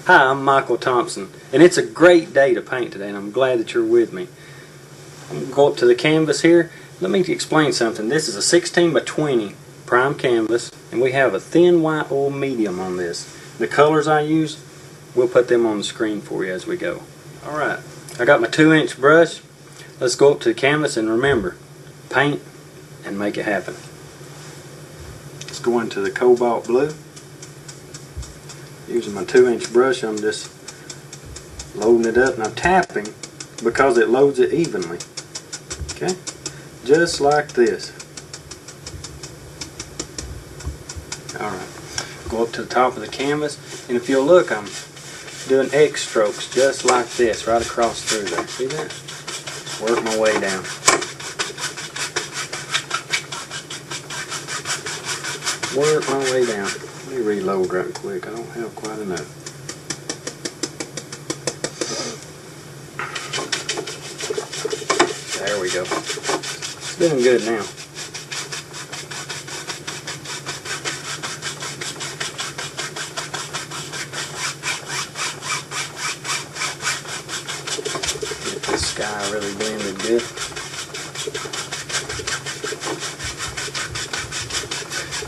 Hi, I'm Michael Thompson, and it's a great day to paint today, and I'm glad that you're with me. I'm going to go up to the canvas here. Let me explain something. This is a 16 by 20 prime canvas, and we have a thin white oil medium on this. The colors I use, we'll put them on the screen for you as we go. Alright, I got my 2-inch brush. Let's go up to the canvas, and remember, paint and make it happen. Let's go into the cobalt blue. Using my 2-inch brush, I'm just loading it up, and I'm tapping because it loads it evenly. Okay, just like this. Alright, go up to the top of the canvas, and if you'll look, I'm doing X strokes just like this, right across through there. See that? Work my way down. Work my way down. Let me reload right quick. I don't have quite enough. There we go. It's doing good now. Get this sky really blended good.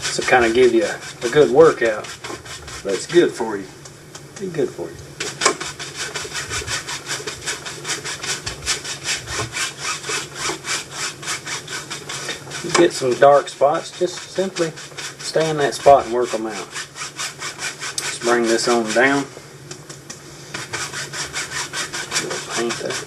This will kind of give you a good workout, but it's good for you. Be good for you. You get some dark spots, just simply stay in that spot and work them out. Let's bring this on down. We'll paint that.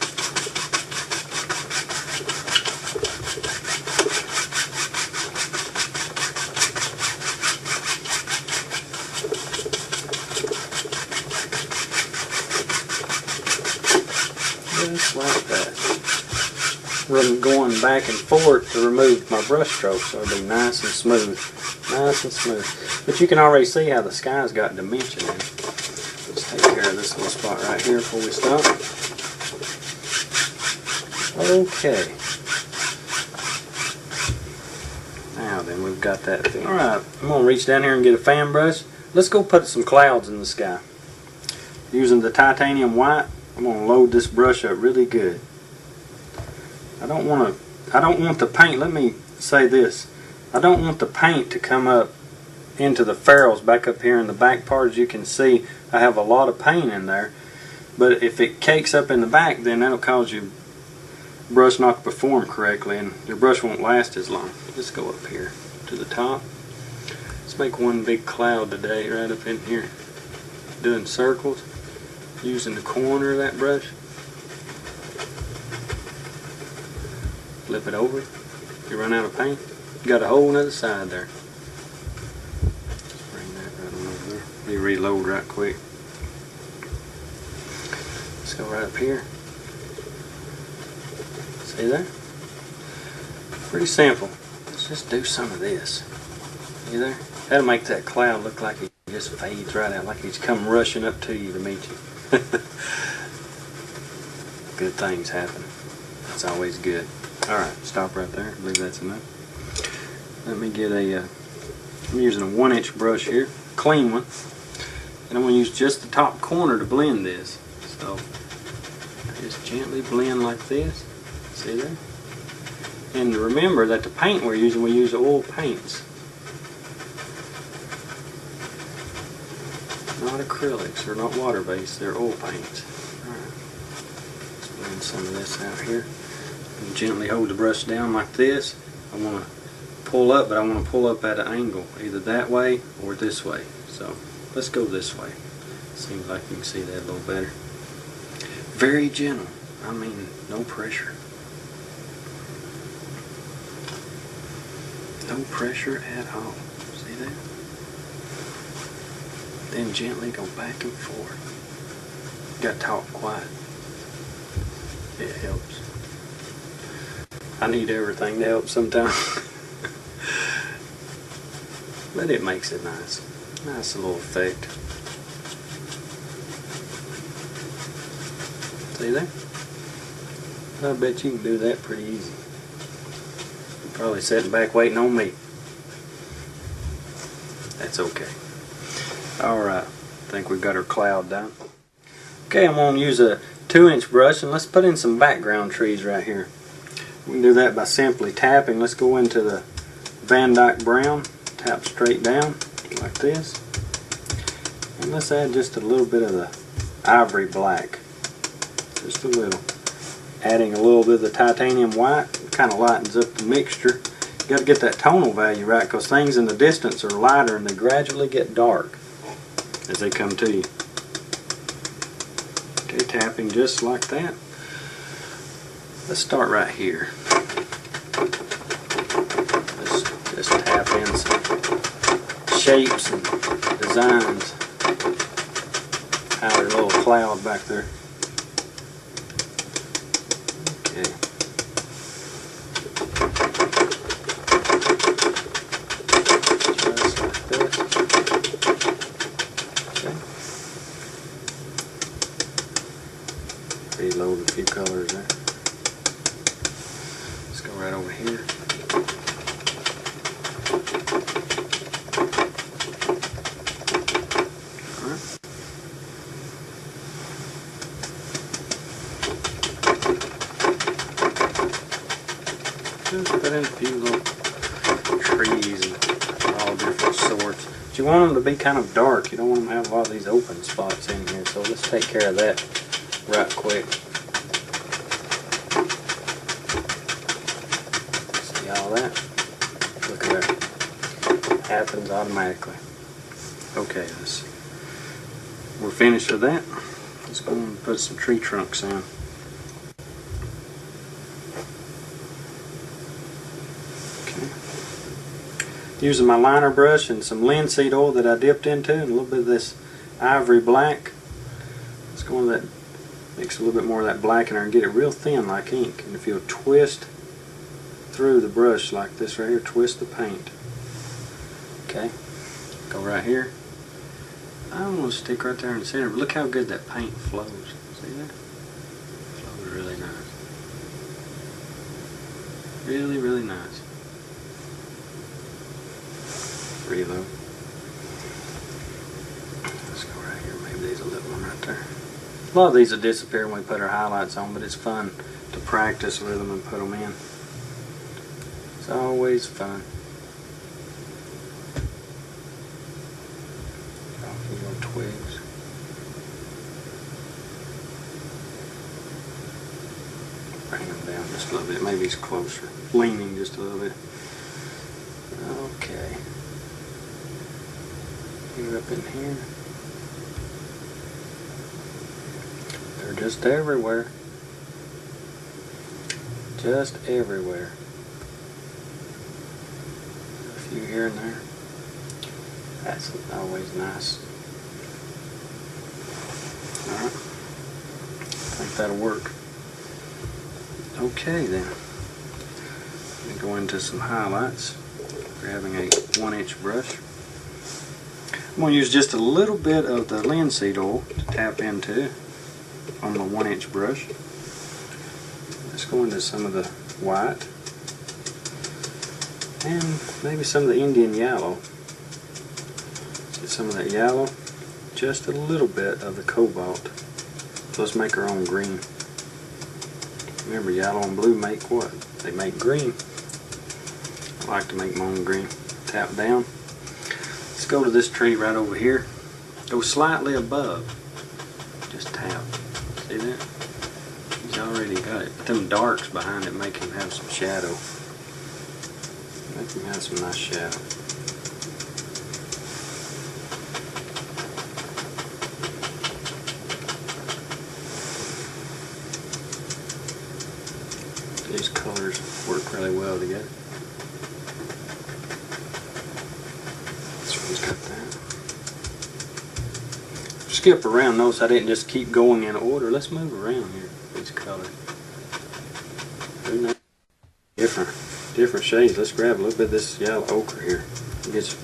Just like that. I'm going back and forth to remove my brush strokes, so it'll be nice and smooth. Nice and smooth. But you can already see how the sky's got dimension in it. Let's take care of this little spot right here before we stop. Okay. Now then, we've got that thing. Alright, I'm going to reach down here and get a fan brush. Let's go put some clouds in the sky. Using the titanium white, I'm going to load this brush up really good. I don't want the paint, let me say this, I don't want the paint to come up into the ferrules back up here in the back part. As you can see, I have a lot of paint in there, but if it cakes up in the back, then that'll cause your brush not to perform correctly, and your brush won't last as long. Let's go up here to the top. Let's make one big cloud today right up in here, doing circles, using the corner of that brush. Flip it over. You run out of paint, you got a whole other side there. Just bring that right on over there. Let me reload right quick. Let's go right up here. See there? Pretty simple. Let's just do some of this. See there? That'll make that cloud look like it just fades right out, like he's come rushing up to you to meet you. Good things happen. That's always good. Alright, stop right there. I believe that's enough. Let me get I'm using a 1-inch brush here, clean one, and I'm going to use just the top corner to blend this. So, I just gently blend like this. See there? And remember that the paint we're using, we use oil paints. Not acrylics, they're not water-based, they're oil paints. Alright, let's blend some of this out here. And gently hold the brush down like this. I want to pull up, but I want to pull up at an angle, either that way or this way. So let's go this way. Seems like you can see that a little better. Very gentle. I mean, no pressure. No pressure at all. See that? Then gently go back and forth. Got to talk quiet. It helps. I need everything to help sometimes. But it makes it nice. Nice little effect. See that? I bet you can do that pretty easy. You're probably sitting back waiting on me. That's okay. Alright. think we've got our cloud done. Okay, I'm going to use a 2-inch brush and let's put in some background trees right here. We can do that by simply tapping. Let's go into the Van Dyke Brown, tap straight down like this. And let's add just a little bit of the Ivory Black. Just a little. Adding a little bit of the Titanium White, kind of lightens up the mixture. You got to get that tonal value right because things in the distance are lighter and they gradually get dark as they come to you. Okay, tapping just like that. Let's start right here. Let's just tap in some shapes and designs. Out of a little cloud back there. Okay. Just like this. Okay. Reload a few colors there. Let's go right over here. Alright. Just put in a few little trees and all different sorts. But you want them to be kind of dark. You don't want them to have a lot of these open spots in here. So let's take care of that right quick. See all that? Look at that. Happens automatically. Okay, we're finished with that. Let's go and put some tree trunks in. Using my liner brush and some linseed oil that I dipped into and a little bit of this Ivory Black. Let's go into that, mix a little bit more of that black in there and get it real thin like ink. And if you'll twist through the brush like this right here, twist the paint. Okay, go right here. I don't want to stick right there in the center, but look how good that paint flows. See that? It flows really nice. Really, really nice. Reload. Let's go right here. Maybe there's a little one right there. A lot of these will disappear when we put our highlights on, but it's fun to practice with them and put them in. It's always fun. A few little twigs. Bring them down just a little bit. Maybe it's closer. Leaning just a little bit. Okay. You're up in here. They're just everywhere. Just everywhere. A few here and there. That's always nice. Alright. I think that'll work. Okay then. Let me go into some highlights. Grabbing a 1-inch brush. I'm going to use just a little bit of the linseed oil to tap into on the 1-inch brush. Let's go into some of the white and maybe some of the Indian yellow. Get some of that yellow, just a little bit of the cobalt. So let's make our own green. Remember, yellow and blue make what? They make green. I like to make my own green. Tap down. Let's go to this tree right over here. Go slightly above. Just tap. See that? He's already got it. But them darks behind it make him have some shadow. Make him have some nice shadow. These colors work really well together. Got that. Skip around. Notice I didn't just keep going in order. Let's move around here. These colors. Different shades. Let's grab a little bit of this yellow ochre here. It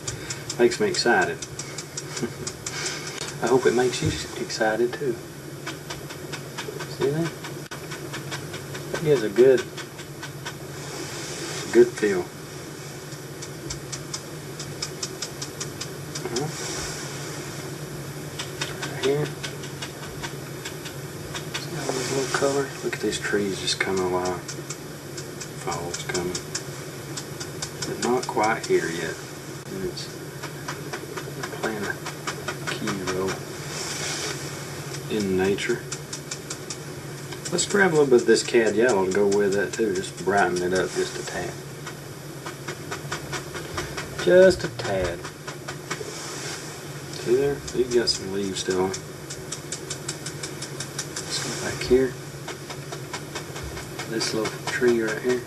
makes me excited. I hope it makes you excited too. See that? That gives a good feel. right here. See all these little colors? Look at these trees just coming alive. Fall's coming. But not quite here yet. And it's playing a key role in nature. Let's grab a little bit of this cad yellow to go with that too. Just brighten it up just a tad. Just a tad. See there? You got some leaves still on. Let's go back here. This little tree right here.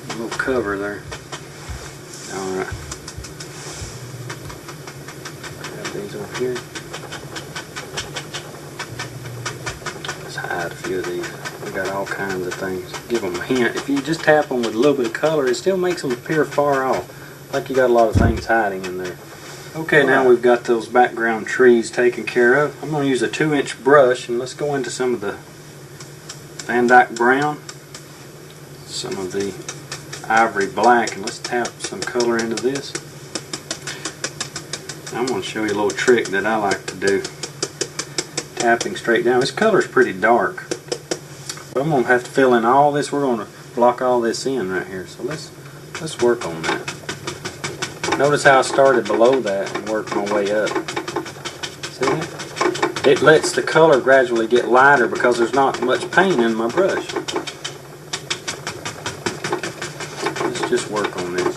A little cover there. Alright. Grab these over here. Let's hide a few of these. We got all kinds of things. Give them a hint. If you just tap them with a little bit of color, it still makes them appear far off. Like you got a lot of things hiding in there. Okay, now we've got those background trees taken care of. I'm going to use a 2-inch brush and let's go into some of the Van Dyke brown, some of the ivory black, and let's tap some color into this. I'm going to show you a little trick that I like to do. Tapping straight down. This color's pretty dark, but I'm going to have to fill in all this. We're going to block all this in right here. So let's work on that. Notice how I started below that and worked my way up. See that? It lets the color gradually get lighter because there's not much paint in my brush. Let's just work on this.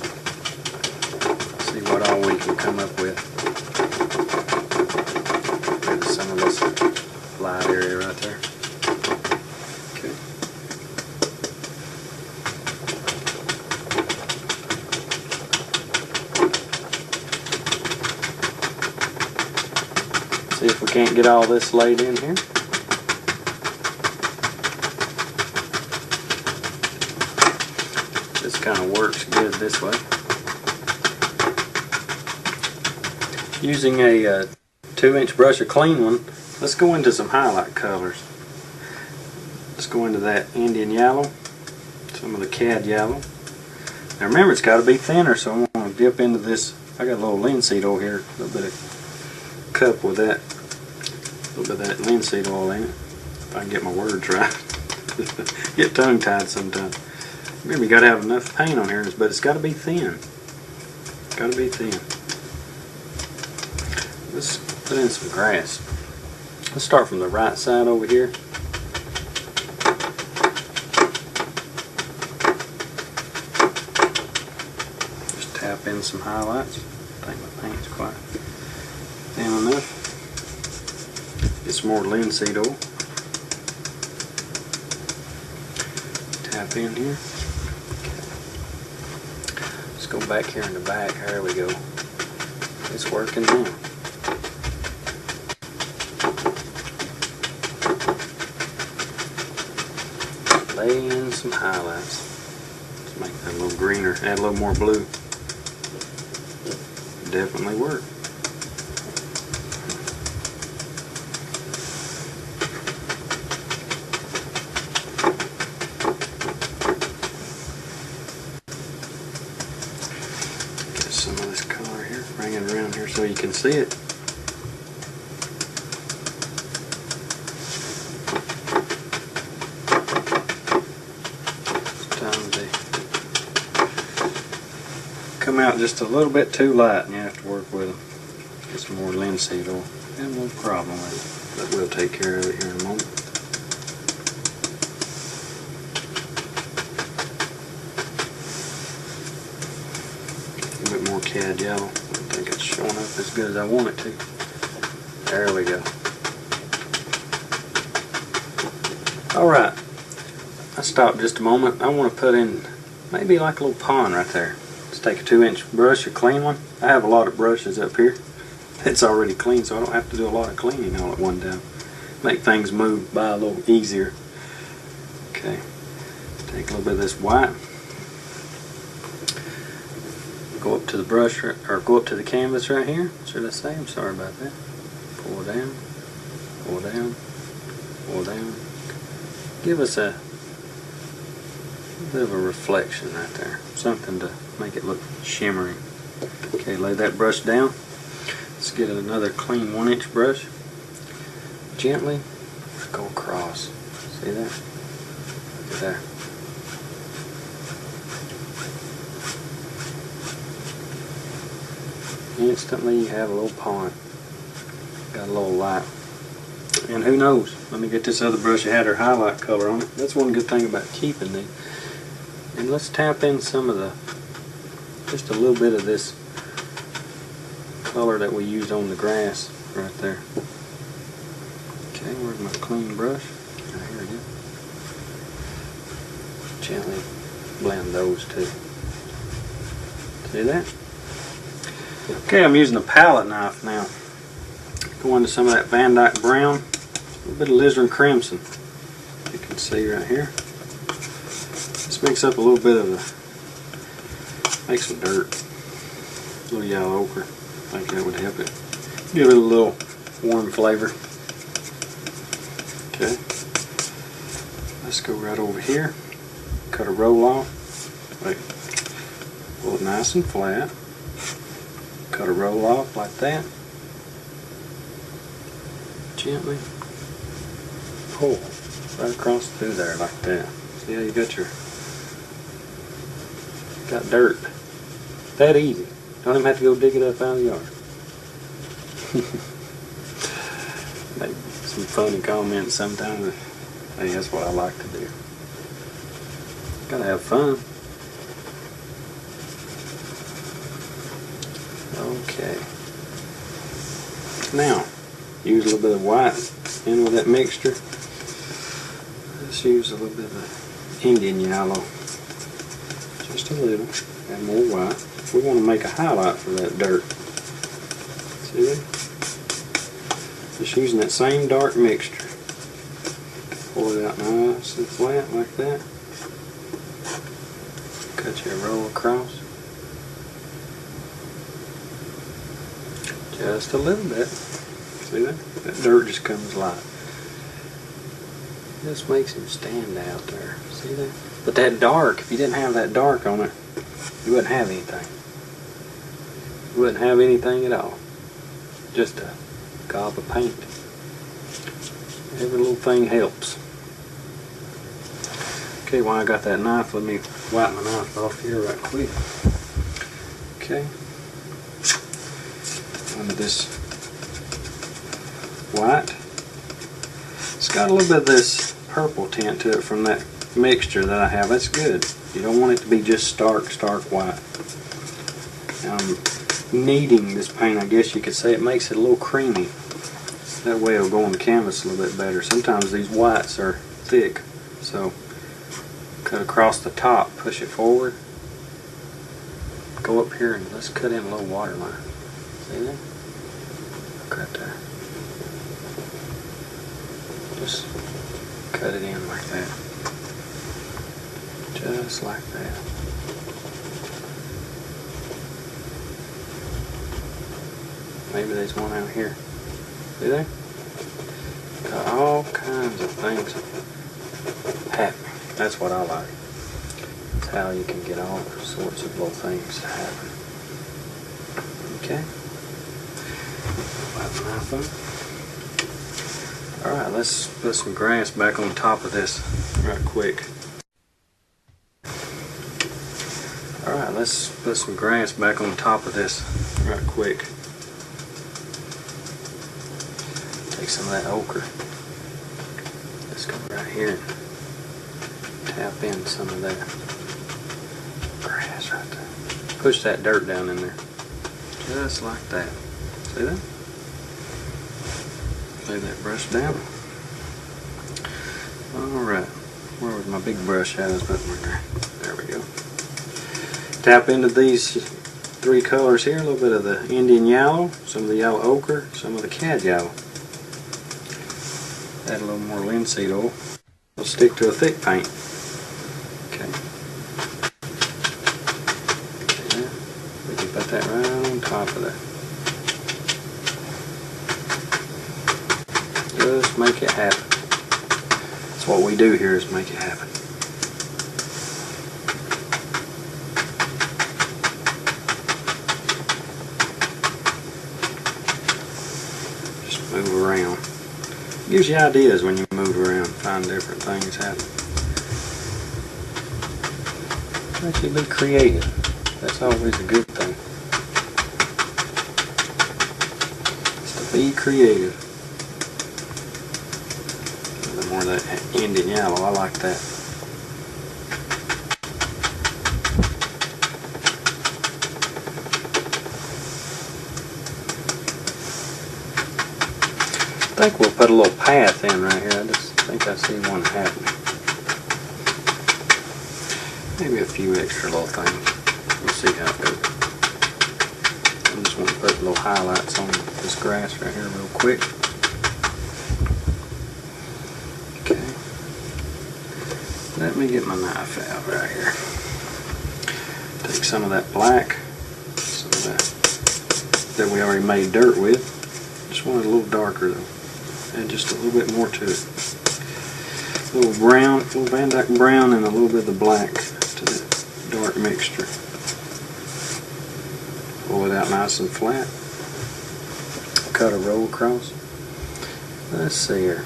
See what all we can come up with. Rid of some of this light area right there. Okay. See if we can't get all this laid in here. This kind of works good this way. Using a 2-inch brush, a clean one, let's go into some highlight colors. Let's go into that Indian yellow, some of the cad yellow. Now remember, it's got to be thinner, so I'm going to dip into this. I got a little linseed oil here, a little bit of cup with that, a little bit of that linseed oil in it. If I can get my words right. Get tongue tied sometimes. Remember, you got to have enough paint on here, but it's got to be thin. Got to be thin. Let's put in some grass. Let's start from the right side over here. Just tap in some highlights. I think my paint's quite thin enough. Get some more linseed oil. Tap in here. Let's go back here in the back. There we go. It's working now. Lay in some highlights. Let's make that a little greener. Add a little more blue. Definitely work. Get some of this color here. Bring it around here so you can see it. Come out just a little bit too light and you have to work with them. Get some more linseed oil. Have no problem with it, but we'll take care of it here in a moment. A little bit more cad yellow. I don't think it's showing up as good as I want it to. There we go. Alright, I stopped just a moment. I want to put in maybe like a little pond right there. Let's take a 2-inch brush, a clean one. I have a lot of brushes up here. It's already clean, so I don't have to do a lot of cleaning all at one time. Make things move by a little easier. Okay, take a little bit of this white. Go up to the brush, or go up to the canvas right here. Should I say? I'm sorry about that. Pull down, pull down, pull down. Give us a bit of a reflection right there. Something to make it look shimmery. Okay, lay that brush down. Let's get another clean 1-inch brush. Gently go across. See that? Look at there. Instantly you have a little pond. Got a little light. And who knows? Let me get this other brush that had her highlight color on it. That's one good thing about keeping these. And let's tap in some of the, just a little bit of this color that we used on the grass right there. Okay, where's my clean brush? Right here again. Gently blend those two. See that? Okay, I'm using a palette knife now. Go into some of that Van Dyke brown, a little bit of alizarin crimson. You can see right here. This makes up a little bit of the, make some dirt. A little yellow ochre. I think that would help it. Give it a little warm flavor. Okay. Let's go right over here. Cut a roll off. Wait. Pull it nice and flat. Cut a roll off like that. Gently pull right across through there like that. See how you got your, got dirt. That easy. Don't even have to go dig it up out of the yard. Maybe some funny comments sometimes. Hey, that's what I like to do. Gotta have fun. Okay. Now, use a little bit of white in with that mixture. Let's use a little bit of Indian yellow. Just a little. Add more white. We want to make a highlight for that dirt. See that? Just using that same dark mixture. Pull it out nice and flat like that. Cut your roll across. Just a little bit. See that? That dirt just comes light. Just makes him stand out there. See that? But that dark, if you didn't have that dark on it, you wouldn't have anything. You wouldn't have anything at all. Just a gob of paint. Every little thing helps. Okay, while I got that knife, let me wipe my knife off here right quick. Okay. Under this white. It's got a little bit of this purple tint to it from that mixture that I have. That's good. You don't want it to be just stark white. Kneading this paint, I guess you could say, it makes it a little creamy. That way it'll go on the canvas a little bit better. Sometimes these whites are thick, so cut across the top, push it forward, go up here and let's cut in a little water line. See that? Cut there. Just cut it in like that. Just like that. Maybe there's one out here. See there? Got all kinds of things happening. That's what I like. That's how you can get all sorts of little things to happen. Okay. Wipe my knife up. Alright, let's put some grass back on top of this right quick. Alright, let's put some grass back on top of this right quick. Take some of that ochre. Let's go right here and tap in some of that grass right there. Push that dirt down in there. Just like that. See that? Lay that brush down. Alright. Where was my big brush at? There we go. Tap into these three colors here. A little bit of the Indian yellow, some of the yellow ochre, some of the cad yellow. Add a little more linseed oil. We'll stick to a thick paint. Okay. Yeah. We can put that right on top of that. Just make it happen. That's what we do here, is make it happen. Move around. Gives you ideas when you move around, find different things happen. Makes you be creative. That's always a good thing. Just to be creative. A little more of that Indian yellow, I like that. I think we'll put a little path in right here. I just think I see one happening. Maybe a few extra little things. We'll see how it goes. I just want to put little highlights on this grass right here real quick. Okay. Let me get my knife out right here. Take some of that black, some of that we already made dirt with. Just want it a little darker though. Add just a little bit more to it. A little brown, a little Van Dyke brown, and a little bit of the black to the dark mixture. Pull it out nice and flat. Cut a roll across. Let's see here.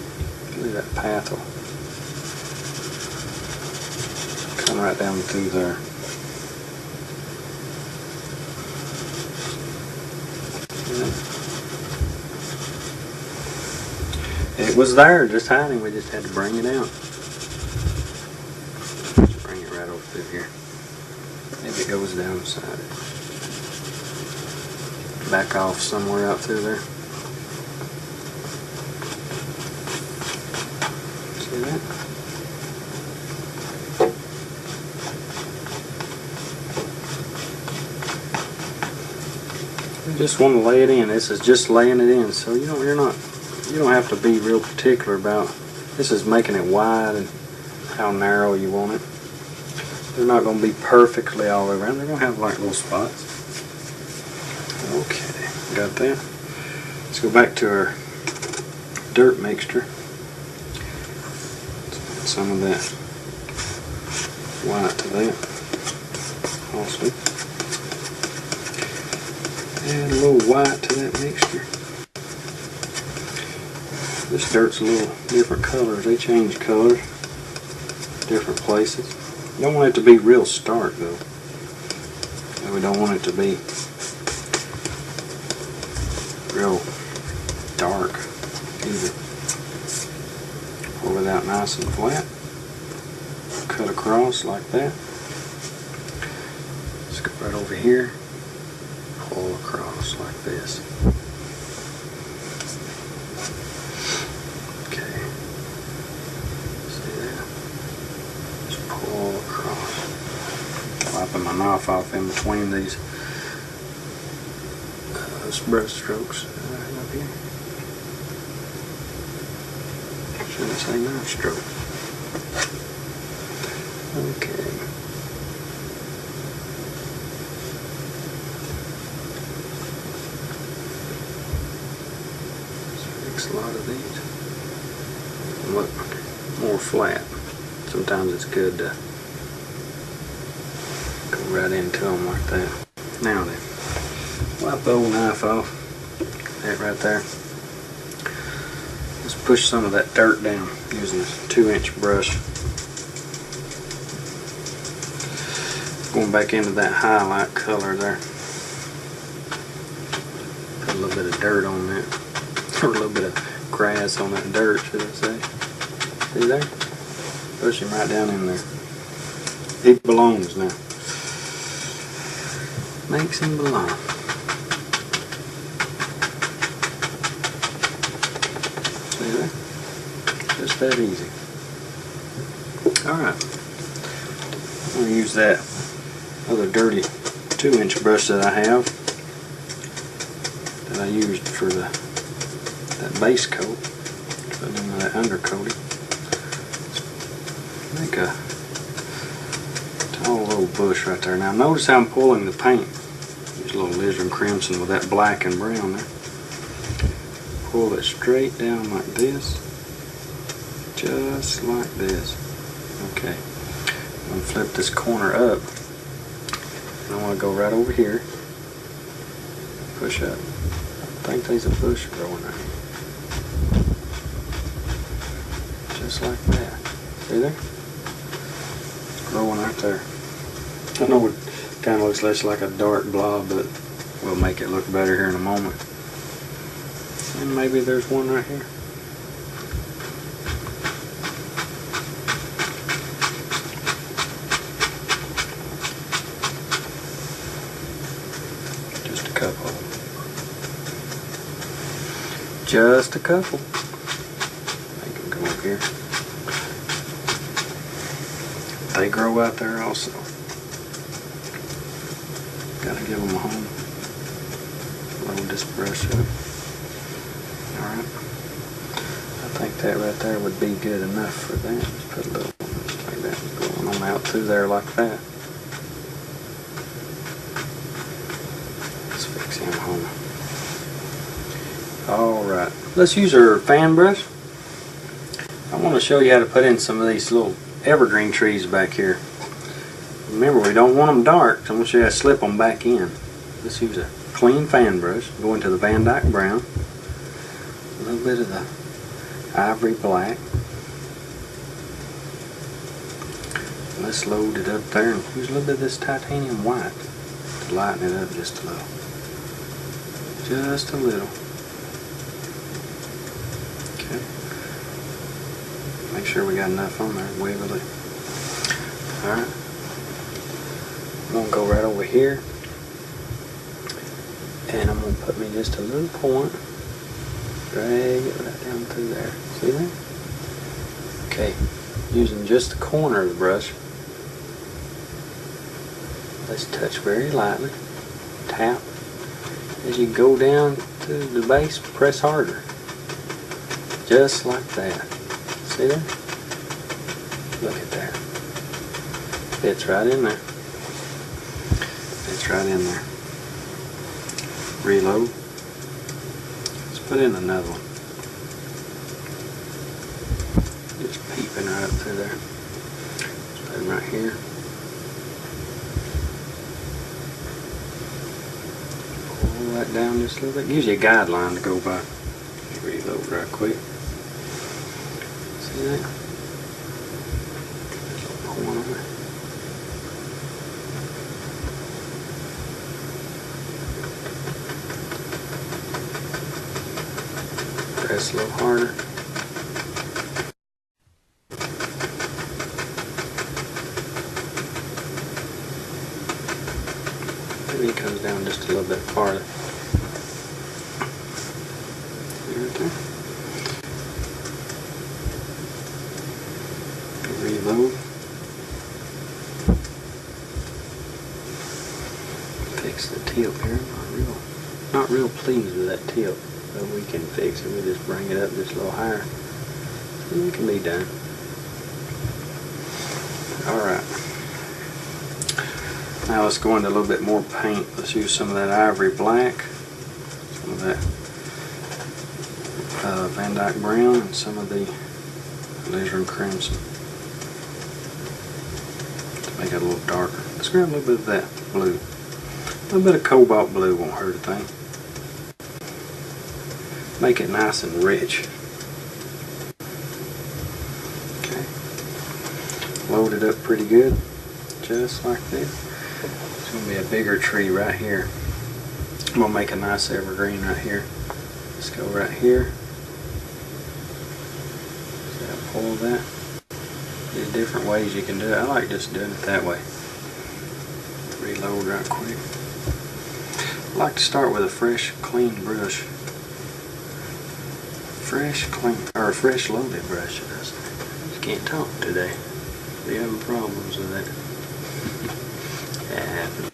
Maybe that path will come right down through there. It was there, just hiding. We just had to bring it out. Just bring it right over through here. Maybe it goes down the side. Back off somewhere out through there. See that? We just want to lay it in. This is just laying it in, so you don't have to be real particular about. This is making it wide and how narrow you want it. They're not going to be perfectly all the way around. They're going to have like little spots. Okay, got that. Let's go back to our dirt mixture. Let's add some of that white to that. Also, add a little white to that mixture. This dirt's a little different colors. They change colors different places. You don't want it to be real stark though. And we don't want it to be real dark either. Pull it out nice and flat. Cut across like that. Let's go right over here. Pull across like this. Wiping my knife off in between these brush strokes right up here. Should I say knife stroke? Okay. Let's fix a lot of these. Look more flat. Sometimes it's good to go right into them like that. Now then, wipe the old knife off. That right there. Let's push some of that dirt down using a 2-inch brush. Going back into that highlight color there. Put a little bit of dirt on that. Or a little bit of grass on that dirt, should I say. See there? Push him right down in there. He belongs now. Makes him belong. See there? Just that easy. Alright. I'm going to use that other dirty 2-inch brush that I have that I used for that base coat. Put in that undercoating. Make a tall little bush right there. Now notice how I'm pulling the paint. Use a little alizarin crimson with that black and brown there. Pull it straight down like this. Just like this. Okay. I'm going to flip this corner up. And I want to go right over here. Push up. I think there's a bush growing right here. just like that. See there? It's growing right there. I know it kind of looks less like a dark blob, but we'll make it look better here in a moment. And maybe there's one right here. Just a couple. Just a couple. Make them go up here. They grow out there also. Gotta give them a home. Load this brush up. Alright. I think that right there would be good enough for that. Just put a little like that going on out through there like that. Let's fix him home. Alright. Let's use our fan brush. I want to show you how to put in some of these little evergreen trees back here. Remember, we don't want them dark, so I'm going to show you how to slip them back in. Let's use a clean fan brush. Go into the Van Dyke brown. A little bit of the ivory black. Let's load it up there and use a little bit of this titanium white to lighten it up just a little. Just a little. Okay. Make sure we got enough on there. Wiggle it. Alright. I'm going to go right over here. And I'm going to put me just a little point. Drag it right down through there. See that? Okay. Using just the corner of the brush. Let's touch very lightly. Tap. As you go down to the base, press harder. Just like that. See that? Look at that. Fits right in there. Fits right in there. Reload. Let's put in another one. Just peeping right up through there. Let's put him right here. Pull that down just a little bit. Gives you a guideline to go by. Reload right quick. See that? There's a little point on there. Press a little harder. Maybe it comes down just a little bit farther. See right there? Reload. Fix the tilt here. Not real pleased with that tilt. But we can fix it. We just bring it up just a little higher. And it can be done. Alright. Now let's go into a little bit more paint. Let's use some of that ivory black, some of that Van Dyke brown, and some of the alizarin crimson to make it a little darker. Let's grab a little bit of that blue. A little bit of cobalt blue won't hurt a thing. Make it nice and rich. Okay. Load it up pretty good. Just like this. It's going to be a bigger tree right here. I'm going to make a nice evergreen right here. Let's go right here. See how I pull that? There's different ways you can do it. I like just doing it that way. Reload right quick. I like to start with a fresh, clean brush. Fresh, clean, or a fresh loaded brush. I just can't talk today. We having problems with that. That happens.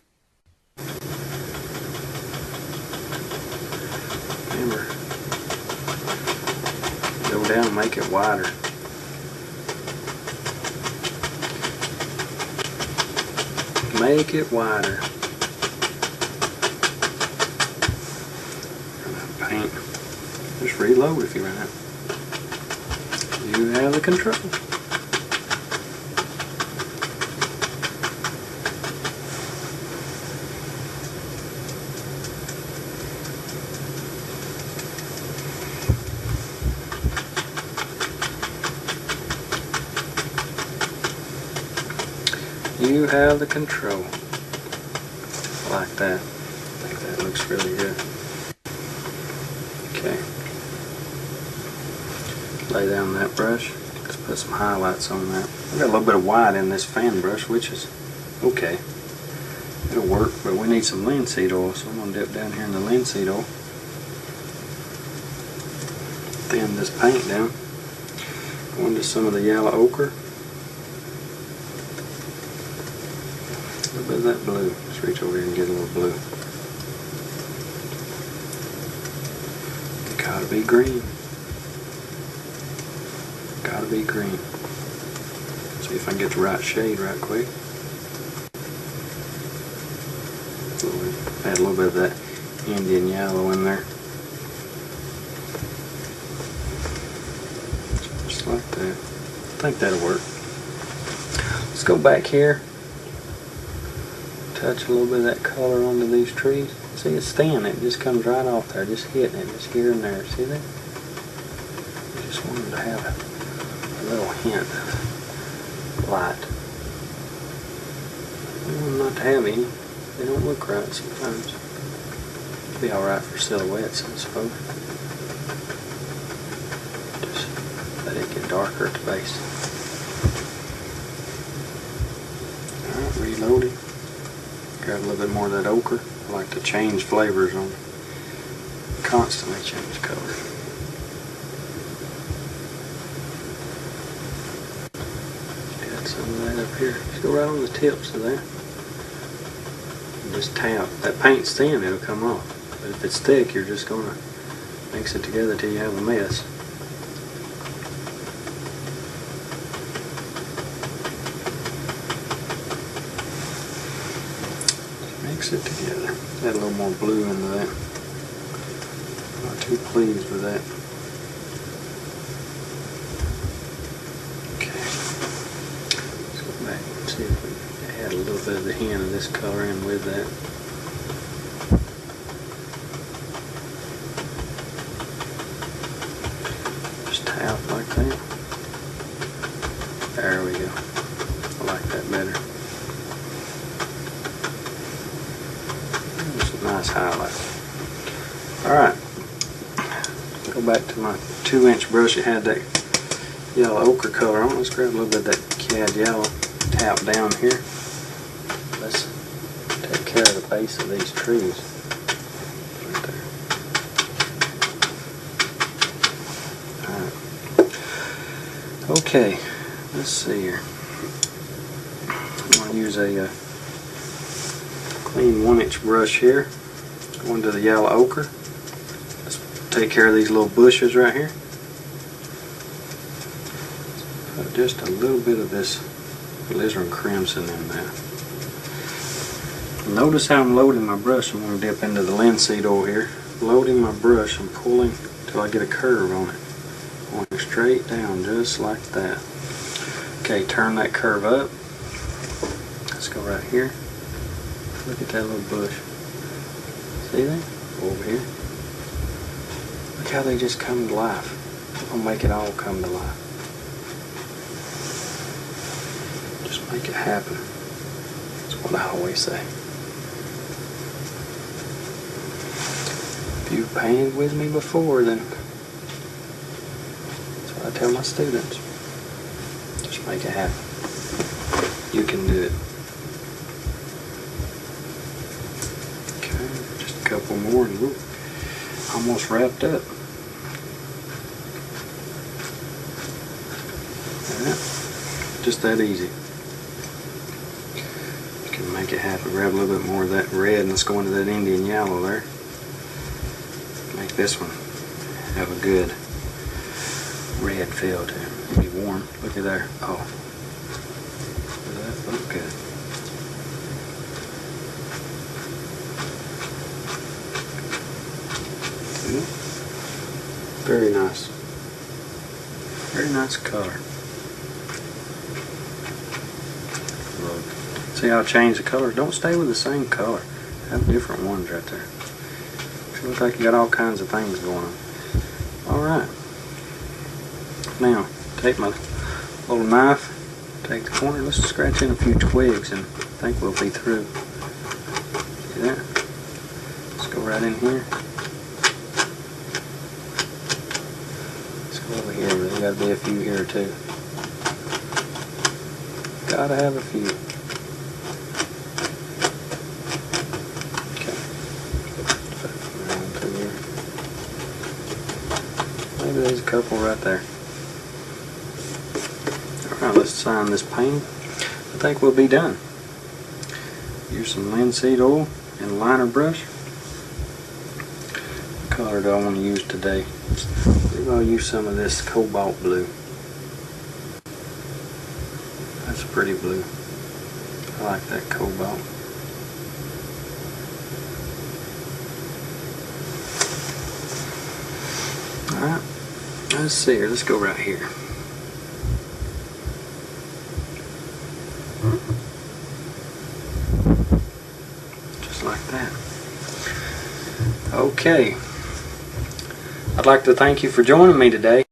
Remember, go down and make it wider. Make it wider. Run out of paint. Just reload if you run out. You have the control. you have the control. I like that. I think that looks really good. Okay. Lay down that brush. Let's put some highlights on that. I've got a little bit of white in this fan brush, which is okay. It'll work, but we need some linseed oil, so I'm going to dip down here in the linseed oil. Thin this paint down. Go into some of the yellow ochre. A little bit of that blue. Let's reach over here and get a little blue. Gotta be green. Gotta be green. See if I can get the right shade right quick. Add a little bit of that Indian yellow in there. Just like that. I think that'll work. Let's go back here. Touch a little bit of that color onto these trees. See, it's thin. It just comes right off there. Just hitting it. Just here and there. See that? I just wanted to have a little hint of light. I want them not to have any. They don't look right sometimes. Be alright for silhouettes, I suppose. Just let it get darker at the base. Alright, reloading. Grab a little bit more of that ochre. I like to change flavors on it. Constantly change color. Add some of that up here. Just go right on the tips of that. Just tap. That paint's thin, it'll come off. But if it's thick, you're just going to mix it together till you have a mess. Just mix it together. Add a little more blue into that. Not too pleased with that. Okay. Let's go back and see if we add a little bit of the hint of this color in with that. Just tap like that. There we go. I like that better. Just a nice highlight. Alright. Go back to my 2-inch brush that had that yellow ochre color on. Let's grab a little bit of that cad yellow. Tap down here. Let's take care of the base of these trees. Right there. Alright. Okay, let's see here. I'm going to use a clean 1-inch brush here. Go into the yellow ochre. Let's take care of these little bushes right here. Put just a little bit of this alizarin crimson in there. Notice how I'm loading my brush. I'm going to dip into the linseed oil here. Loading my brush and pulling till I get a curve on it. Going straight down just like that. Okay, turn that curve up. Let's go right here. Look at that little bush. See that? Over here. Look how they just come to life. I'll make it all come to life. Just make it happen. That's what I always say. If you've painted with me before, then that's what I tell my students. Just make it happen. You can do it. Okay, just a couple more and we're almost wrapped up. Alright, just that easy. You can make it happen. Grab a little bit more of that red and let's go into that Indian yellow there. Make this one have a good red feel to it. It'll be warm. Look at there. Oh. Does that look good? Very nice. Very nice color. Look. See how I change the color? Don't stay with the same color. Have different ones right there. You look like you got all kinds of things going on. Alright. Now, take my little knife, Take the corner. Let's scratch in a few twigs and I think we'll be through. See that? Let's go right in here. Let's go over here. There's got to be a few here too. Gotta have a few. Okay. Around through here. Maybe there's a couple right there. Alright, let's sign this paint. I think we'll be done. Use some linseed oil and a liner brush. What color do I want to use today? Maybe I'll use some of this cobalt blue. That's a pretty blue. I like that cobalt. Alright, let's see here. Let's go right here. Just like that. Okay. I'd like to thank you for joining me today.